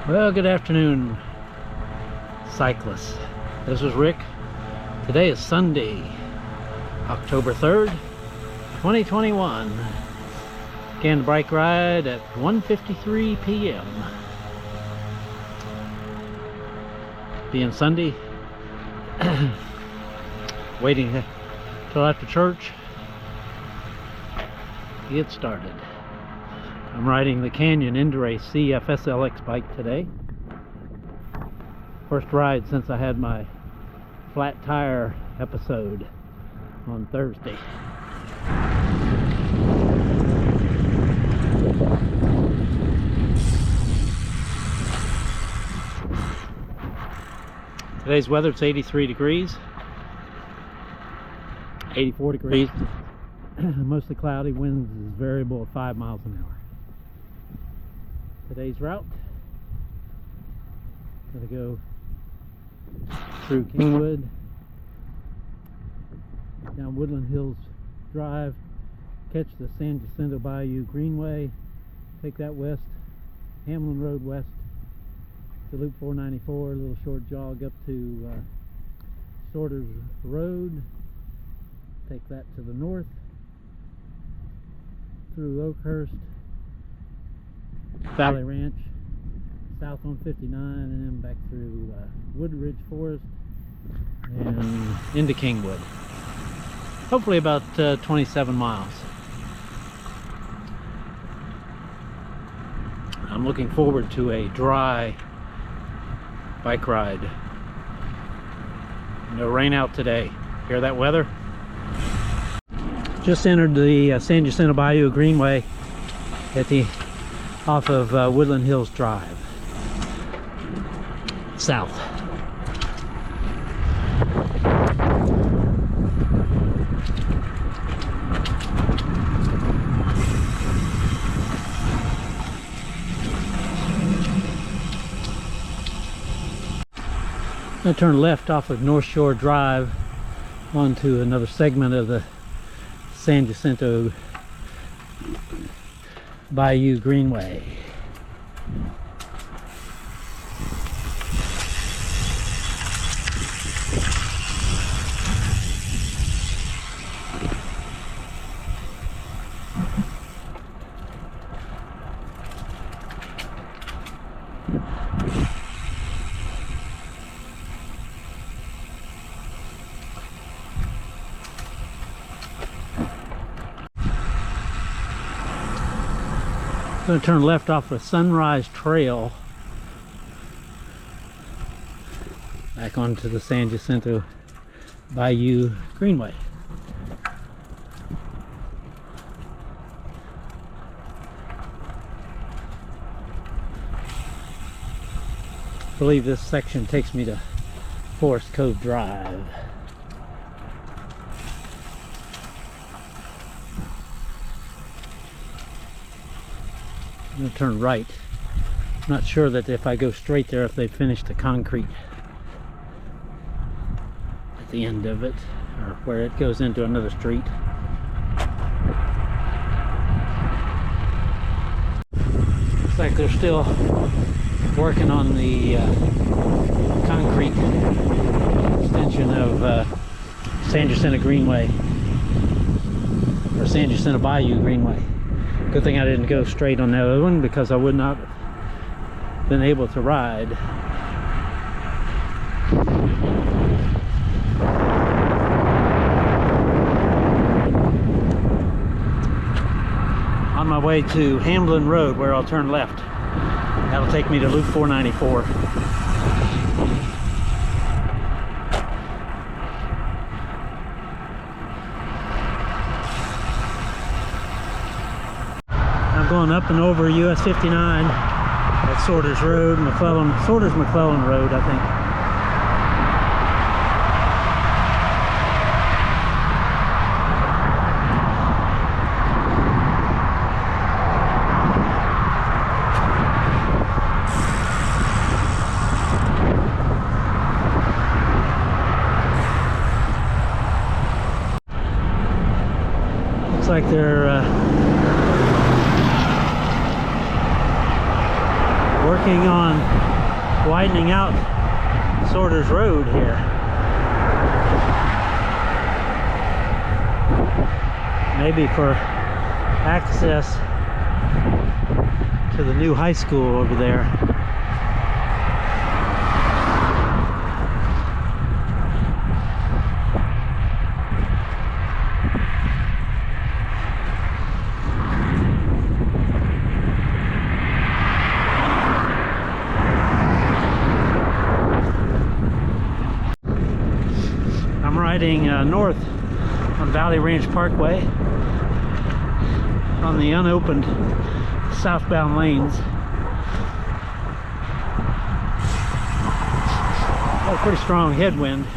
Well, good afternoon, cyclists. This is Rick. Today is Sunday, October 3rd, 2021. Began the bike ride at 1:53 p.m. Being Sunday, waiting till after church to get started. I'm riding the Canyon Endurace CF SLX bike today. First ride since I had my flat tire episode on Thursday. Today's weather, it's 83 degrees, 84 degrees, mostly cloudy, winds is variable at 5 miles an hour. Today's route, gonna go through Kingwood, down Woodland Hills Drive, catch the San Jacinto Bayou Greenway, take that west, Hamlin Road west to Loop 494, a little short jog up to Sorter's Road, take that to the north, through Oakhurst, Valley Ranch, south on 59, and then back through Woodridge Forest and into Kingwood. Hopefully about 27 miles. I'm looking forward to a dry bike ride. No rain out today. Hear that weather? Just entered the San Jacinto Bayou Greenway at the off of Woodland Hills Drive, south. I'm going to turn left off of North Shore Drive onto another segment of the San Jacinto Bayou Greenway. I'm going to turn left off of Sunrise Trail back onto the San Jacinto Bayou Greenway. I believe this section takes me to Forest Cove Drive. I'm going to turn right. I'm not sure that if I go straight there, if they finish the concrete at the end of it, or where it goes into another street. Looks like they're still working on the concrete extension of San Jacinto Greenway, or San Jacinto Bayou Greenway. Good thing I didn't go straight on that other one, because I would not have been able to ride. On my way to Hamlin Road, where I'll turn left. That'll take me to Loop 494. Going up and over US 59 at Sorter's Road, Sorter's McClellan Road, I think. Looks like they're working planning on widening out Sorter's Road here. Maybe for access to the new high school over there. I'm riding north on Valley Range Parkway on the unopened southbound lanes. Got a pretty strong headwind.